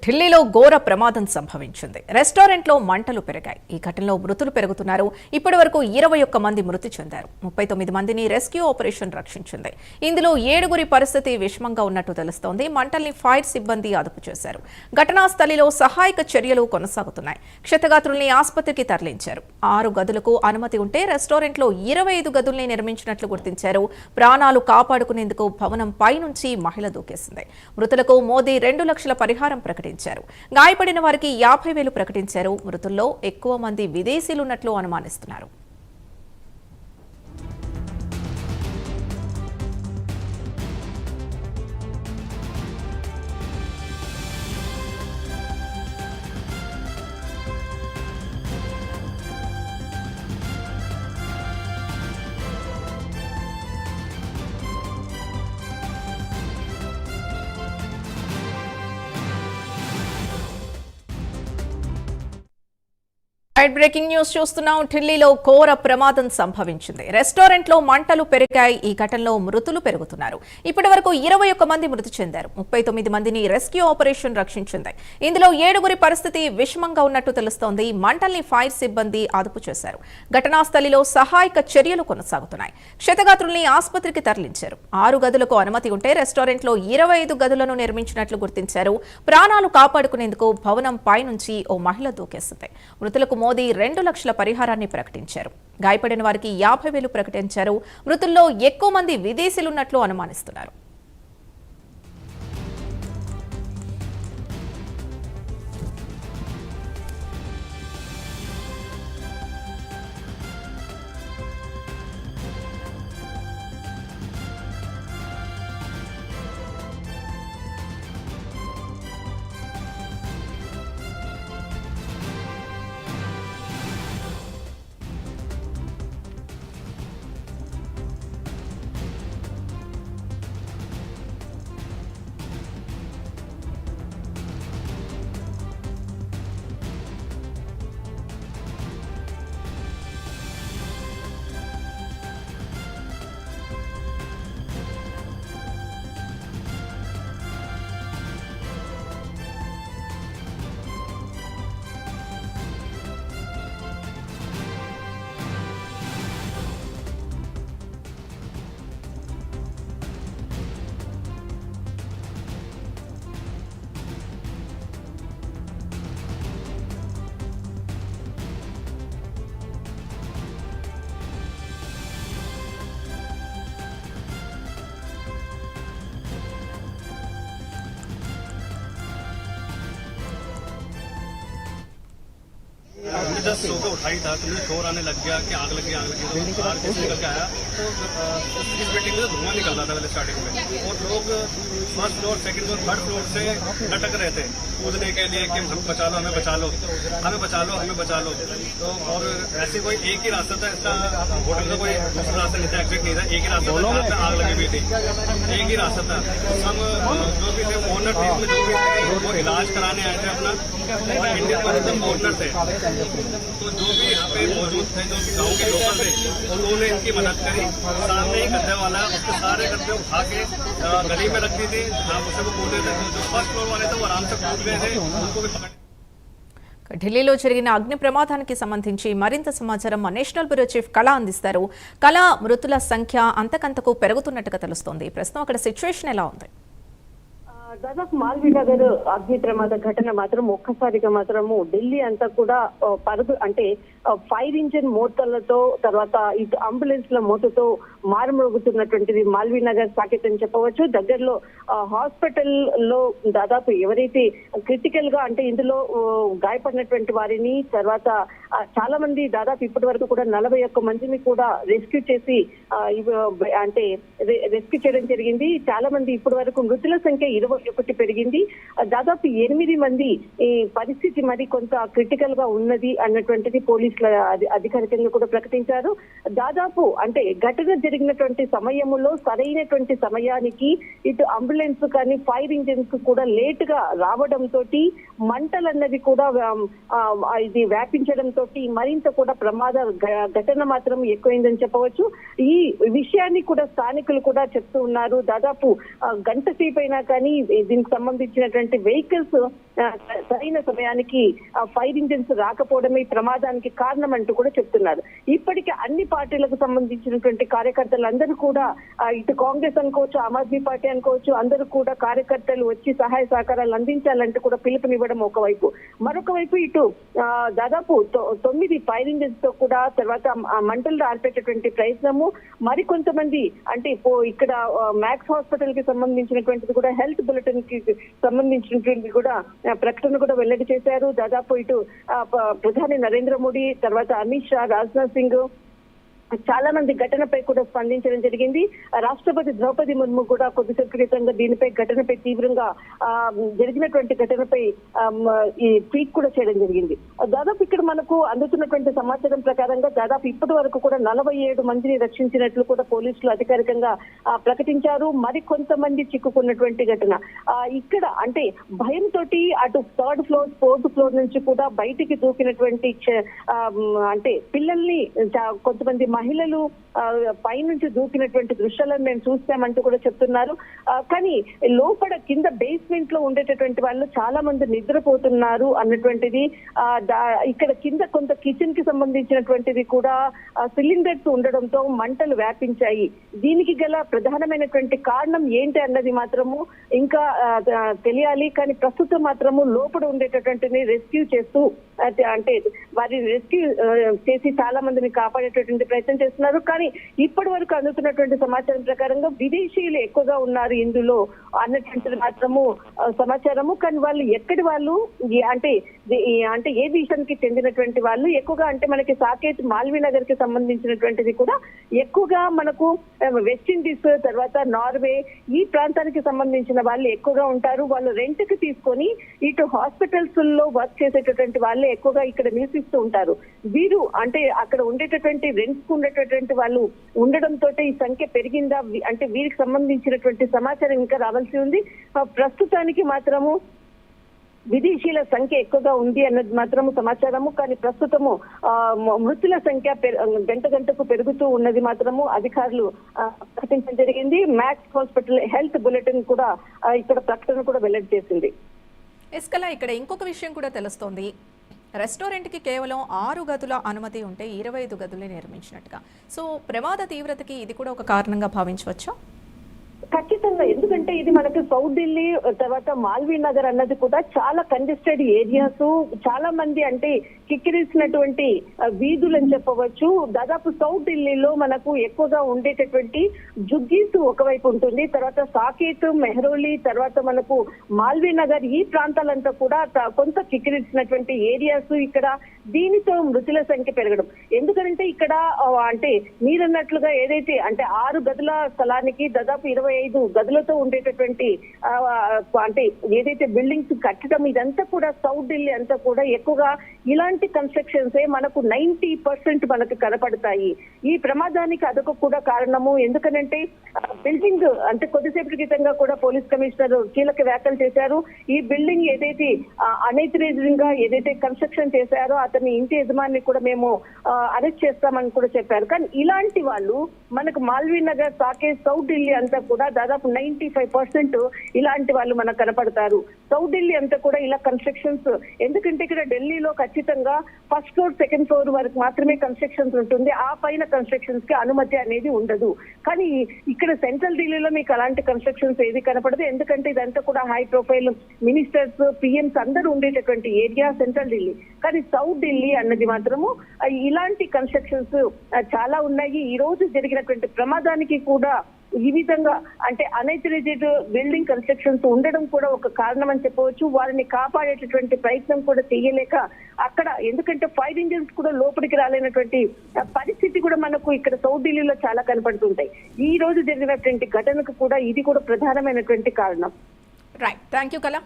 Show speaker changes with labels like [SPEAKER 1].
[SPEAKER 1] ఢిల్లీలో ఘోర ప్రమాదం సంభవించింది. రెస్టారెంట్లో మంటలు పెరిగాయి. ఈ ఘటనలో మృతులు పెరుగుతున్నారు. ఇప్పటి వరకు 21 మంది మృతి చెందారు. 39 మందిని రెస్క్యూ ఆపరేషన్ రక్షించింది. ఇందులో 7గురి పరిస్థితి విషమంగా ఉన్నట్టు తెలుస్తోంది. మంటల్ని ఫైర్ సిబ్బంది అదుపు చేశారు. ఘటనా స్థలిలో సహాయక చర్యలు కొనసాగుతున్నాయి. క్షతగాత్రుల్ని ఆసుపత్రికి తరలించారు. 6 గదులకు అనుమతి ఉంటే రెస్టారెంట్లో 25 గదుల్ని నిర్మించినట్లు గుర్తించారు. ప్రాణాలు కాపాడుకునేందుకు భవనం పైనుంచి మహిళ దూకేసింది. మృతులకు మోదీ 2 లక్షల పరిహారం ప్రకటించారు. గాయపడిన వారికి 50,000 ప్రకటించారు. మృతుల్లో ఎక్కువ మంది విదేశీయులున్నట్లు అనుమానిస్తున్నారు. బ్రేకింగ్ న్యూస్ చూస్తున్నాం. ఢిల్లీలో ఘోర ప్రమాదం సంభవించింది. రెస్టారెంట్లో మంటలు పెరిగాయి. ఈ ఘటనలో మృతులు పెరుగుతున్నారు. ఇప్పటి వరకు 21 మంది మృతి చెందారు. 39 మందిని రెస్క్యూ ఆపరేషన్ రక్షించింది. ఇందులో 7గురి పరిస్థితి విషమంగా ఉన్నట్టు తెలుస్తోంది. మంటల్ని ఫైర్ సిబ్బంది అదుపు చేశారు. ఘటనా స్థలిలో సహాయక చర్యలు కొనసాగుతున్నాయి. క్షతగాత్రుల్ని ఆసుపత్రికి తరలించారు. 6 గదులకు అనుమతి ఉంటే రెస్టారెంట్లో 25 గదులను నిర్మించినట్లు గుర్తించారు. ప్రాణాలు కాపాడుకునేందుకు భవనం పైనుంచి ఓ మహిళ దూకేసింది. మృతులకు మోదీ 2 లక్షల పరిహారాన్ని ప్రకటించారు. గాయపడిన వారికి 50,000 ప్రకటించారు. మృతుల్లో ఎక్కువ మంది విదేశీయులున్నట్లు అనుమానిస్తున్నారు.
[SPEAKER 2] जस्ट सो के उठाई था तो मुझे शोर आने लग गया कि आग लगी तो बाहर से निकल के आया तो इस बिल्डिंग में धुआं निकल रहा था पहले स्टार्टिंग में और लोग first floor second floor third floor से लटक रहे थे कूदने के लिए कि हम बचा लो हमें बचा लो हमें बचा लो हमें बचा लो तो और ऐसे कोई एक ही रास्ता था इसका होटल का कोई दूसरा रास्ता नहीं था एग्जिट नहीं था एक ही रास्ता था जहाँ पे आग लगी हुई थी एक ही रास्ता था हम जो भी थे ओनर थे जो भी थे वो इलाज कराने आए थे अपना और इंडिया पर एकदम ओनर थे तो जो भी यहाँ पे मौजूद थे जो भी गाँव के लोकल थे उन्होंने इनकी मदद करी। सामने ही गड्ढे वाला है उसके सारे गड्ढे उठा के गली में रख दी थी जहाँ उसे वो कूदे थे जो फर्स्ट फ्लोर वाले थे वो आराम से कूद गए थे उनको भी पकड़।
[SPEAKER 1] ఢిల్లీలో జరిగిన అగ్ని ప్రమాదానికి సంబంధించి మరింత సమాచారం మా నేషనల్ బ్యూరో చీఫ్ కళ అందిస్తారు. కళ, మృతుల సంఖ్య అంతకంతకు పెరుగుతున్నట్టుగా తెలుస్తోంది. ప్రస్తుతం అక్కడ సిచ్యువేషన్ ఎలా ఉంది?
[SPEAKER 3] దాదాపు మాల్వీ నగర్ అగ్ని ప్రమాద ఘటన మాత్రం ఒక్కసారిగా మాత్రము ఢిల్లీ అంతా కూడా పరుగు అంటే ఫైర్ ఇంజిన్ మోతలతో తర్వాత ఇటు అంబులెన్స్ ల మోతతో మారుమోగుతున్నటువంటిది మాల్వీ నగర్ సాకెట్ అని చెప్పవచ్చు. దగ్గరలో హాస్పిటల్ లో దాదాపు ఎవరైతే క్రిటికల్ గా అంటే ఇందులో గాయపడినటువంటి వారిని తర్వాత చాలా మంది దాదాపు ఇప్పటి వరకు కూడా 41 మందిని కూడా రెస్క్యూ చేసి అంటే రెస్క్యూ చేయడం జరిగింది. చాలా మంది ఇప్పటి వరకు మృతుల సంఖ్య 21 పెరిగింది. దాదాపు 8 మంది ఈ పరిస్థితి మరి కొంత క్రిటికల్ గా ఉన్నది అన్నటువంటిది పోలీసుల అధికారికంగా కూడా ప్రకటించారు. దాదాపు అంటే ఘటన జరిగినటువంటి సమయంలో సరైనటువంటి సమయానికి ఇటు అంబులెన్స్ కానీ ఫైర్ ఇంజిన్స్ కూడా లేట్ గా రావడంతో మంటలన్నది కూడా ఇది వ్యాపించడంతో మరింత కూడా ప్రమాద ఘటన మాత్రం ఎక్కువైందని చెప్పవచ్చు. ఈ విషయాన్ని కూడా స్థానికులు కూడా చెప్తూ ఉన్నారు. దాదాపు గంట సేపు అయినా కానీ దీనికి సంబంధించినటువంటి వెహికల్స్ సరైన సమయానికి ఫైర్ ఇంజిన్స్ రాకపోవడమే ఈ ప్రమాదానికి కారణం అంటూ కూడా చెప్తున్నారు. ఇప్పటికే అన్ని పార్టీలకు సంబంధించినటువంటి కార్యకర్తలందరూ కూడా ఇటు కాంగ్రెస్ అనుకోవచ్చు, ఆమ్ ఆద్మీ పార్టీ అనుకోవచ్చు, అందరూ కూడా కార్యకర్తలు వచ్చి సహాయ సహకారాలు అందించాలంటూ కూడా పిలుపునివ్వడం ఒకవైపు. మరొక వైపు ఇటు దాదాపు 9 ఫైర్ ఇంజిన్స్ తో కూడా తర్వాత మంటలు ఆర్పేటటువంటి ప్రయత్నము, మరికొంతమంది అంటే ఇక్కడ మ్యాక్స్ హాస్పిటల్ కి సంబంధించినటువంటిది కూడా హెల్త్ బులెటిన్ కి సంబంధించినటువంటి కూడా ప్రకటన కూడా వెల్లడి చేశారు. దాదాపు ఇటు ప్రధాని నరేంద్ర మోడీ, తర్వాత అమిత్ షా, రాజ్నాథ్ సింగ్ చాలా మంది ఘటనపై కూడా స్పందించడం జరిగింది. రాష్ట్రపతి ద్రౌపది ముర్ము కూడా కొద్దిసేపు క్రితంగా దీనిపై ఘటనపై తీవ్రంగా జరిగినటువంటి ఘటనపై ఈ ట్వీట్ కూడా చేయడం జరిగింది. దాదాపు ఇక్కడ మనకు అందుతున్నటువంటి సమాచారం ప్రకారంగా దాదాపు ఇప్పటి వరకు కూడా 47 మందిని రక్షించినట్లు కూడా పోలీసులు అధికారికంగా ప్రకటించారు. మరి కొంతమంది చిక్కుకున్నటువంటి ఘటన ఇక్కడ అంటే భయంతో అటు 3rd ఫ్లోర్ 4th ఫ్లోర్ నుంచి కూడా బయటికి దూకినటువంటి అంటే పిల్లల్ని కొంతమంది మహిళలు పైనుంచి దూకినటువంటి దృశ్యాలను మేము చూస్తామంటూ కూడా చెప్తున్నారు. కానీ లోపల కింద బేస్మెంట్ లో ఉండేటటువంటి వాళ్ళు చాలా మంది నిద్రపోతున్నారు అన్నటువంటిది. ఇక్కడ కింద కొంత కిచెన్ కి సంబంధించినటువంటిది కూడా సిలిండర్స్ ఉండడంతో మంటలు వ్యాపించాయి. దీనికి గల ప్రధానమైనటువంటి కారణం ఏంటి అన్నది మాత్రము ఇంకా తెలియాలి. కానీ ప్రస్తుతం మాత్రము లోపల ఉండేటటువంటిని రెస్క్యూ చేస్తూ అంటే వారిని రెస్క్యూ చేసి చాలా మందిని కాపాడేటటువంటి ప్రయత్నం చేస్తున్నారు. కానీ ఇప్పటి వరకు అందుతున్నటువంటి సమాచారం ప్రకారంగా విదేశీయులు ఎక్కువగా ఉన్నారు ఇందులో అన్నటువంటిది మాత్రము సమాచారము. కానీ వాళ్ళు ఎక్కడి వాళ్ళు అంటే ఏ దేశానికి చెందినటువంటి వాళ్ళు ఎక్కువగా అంటే మనకి సాకేత్ మాల్వీనగర్ కి సంబంధించినటువంటిది కూడా ఎక్కువగా మనకు వెస్ట్ ఇండీస్, తర్వాత నార్వే ఈ ప్రాంతానికి సంబంధించిన వాళ్ళు ఎక్కువగా ఉంటారు. వాళ్ళు రెంట్ కి తీసుకొని ఇటు హాస్పిటల్స్ లో వర్క్ చేసేటటువంటి వాళ్ళే ఎక్కువగా ఇక్కడ నివసిస్తూ ఉంటారు. వీరు అంటే అక్కడ ఉండేటటువంటి రెంట్స్ కు ఉండేటటువంటి వాళ్ళు ఉండడంతో ఈ సంఖ్య పెరిగిందా అంటే వీరికి సంబంధించినటువంటి సమాచారం ఇంకా రావాల్సి ఉంది. ప్రస్తుతానికి మాత్రము విదేశీయుల సంఖ్య ఎక్కువగా ఉంది అన్నది మాత్రము సమాచారము. కానీ ప్రస్తుతము మృతుల సంఖ్య గంటకు పెరుగుతూ ఉన్నది మాత్రము అధికారులు ప్రకటించడం జరిగింది. మ్యాక్స్ హాస్పిటల్ హెల్త్ బులెటిన్ కూడా ఇక్కడ ప్రకటన కూడా వెల్లడి చేసింది.
[SPEAKER 1] ఇస్కలా ఇక్కడ ఇంకొక విషయం కూడా తెలుస్తోంది. రెస్టారెంట్కి కేవలం 6 గదుల అనుమతి ఉంటే 25 గదులే నిర్మించినట్టుగా. సో ప్రమాద తీవ్రతకి ఇది కూడా ఒక కారణంగా భావించవచ్చా?
[SPEAKER 3] ఖచ్చితంగా, ఎందుకంటే ఇది మనకి సౌత్ ఢిల్లీ తర్వాత మాల్వీ నగర్ అన్నది కూడా చాలా కంజెస్టెడ్ ఏరియాస్, చాలా మంది అంటే కిక్కిరిసినటువంటి వీధులు అని చెప్పవచ్చు. దాదాపు సౌత్ ఢిల్లీలో మనకు ఎక్కువగా ఉండేటటువంటి జుగ్గీస్ ఒకవైపు ఉంటుంది, తర్వాత సాకేత్, మెహ్రోలి, తర్వాత మనకు మాల్వీ నగర్ ఈ ప్రాంతాలంతా కూడా కొంత కిక్కిరిసినటువంటి ఏరియాస్. ఇక్కడ దీనితో మృతుల సంఖ్య పెరగడం ఎందుకంటే ఇక్కడ అంటే మీరన్నట్లుగా ఏదైతే అంటే 6 గదుల స్థలానికి దాదాపు 25 గదులతో ఉండేటటువంటి అంటే ఏదైతే బిల్డింగ్స్ కట్టడం ఇదంతా కూడా సౌత్ ఢిల్లీ అంతా కూడా ఎక్కువగా ఇలాంటి కన్స్ట్రక్షన్స్ మనకు 90% మనకు కనపడతాయి. ఈ ప్రమాదానికి అదొక కూడా కారణము. ఎందుకనంటే బిల్డింగ్ అంటే కొద్దిసేపటి క్రితంగా కూడా పోలీస్ కమిషనర్ కీలక వ్యాఖ్యలు చేశారు. ఈ బిల్డింగ్ ఏదైతే అనైతిరేజంగా ఏదైతే కన్స్ట్రక్షన్ చేశారో అతని ఇంటి యజమాని కూడా మేము అరెస్ట్ చేస్తామని కూడా చెప్పారు. కానీ ఇలాంటి వాళ్ళు మనకు మాల్వీ నగర్, సాకేత్, సౌత్ ఢిల్లీ అంతా కూడా దాదాపు 95% ఇలాంటి వాళ్ళు మనకు కనపడతారు. సౌత్ ఢిల్లీ అంతా కూడా ఇలా కన్స్ట్రక్షన్స్ ఎందుకంటే ఇక్కడ ఢిల్లీలో ఖచ్చితంగా 1st ఫ్లోర్ 2nd ఫ్లోర్ వరకు మాత్రమే కన్స్ట్రక్షన్స్ ఉంటుంది. ఆ పైన కన్స్ట్రక్షన్స్ కి అనుమతి అనేది ఉండదు. కానీ ఇక్కడ సెంట్రల్ ఢిల్లీలో మీకు అలాంటి కన్స్ట్రక్షన్స్ ఏది కనపడదు. ఎందుకంటే ఇదంతా కూడా హై ప్రొఫైల్ మినిస్టర్స్, పిఎంస్ అందరూ ఉండేటటువంటి ఏరియా సెంట్రల్ ఢిల్లీ. కానీ సౌత్ ఢిల్లీ అన్నది మాత్రము ఇలాంటి కన్స్ట్రక్షన్స్ చాలా ఉన్నాయి. ఈ రోజు జరిగినటువంటి ప్రమాదానికి కూడా ఈ విధంగా అంటే అనైథరైజ్డ్ బిల్డింగ్ కన్స్ట్రక్షన్స్ ఉండడం కూడా ఒక కారణం అని చెప్పవచ్చు. వారిని కాపాడేటటువంటి ప్రయత్నం కూడా చేయలేక అక్కడ ఎందుకంటే ఫైర్ ఇంజిన్స్ కూడా లోపలికి రాలేనటువంటి పరిస్థితి కూడా మనకు ఇక్కడ సౌత్ ఢిల్లీలో చాలా కనపడుతుంటాయి. ఈ రోజు జరిగినటువంటి ఘటనకు కూడా ఇది కూడా ప్రధానమైనటువంటి కారణం.
[SPEAKER 1] రైట్, థ్యాంక్ యూ కళ.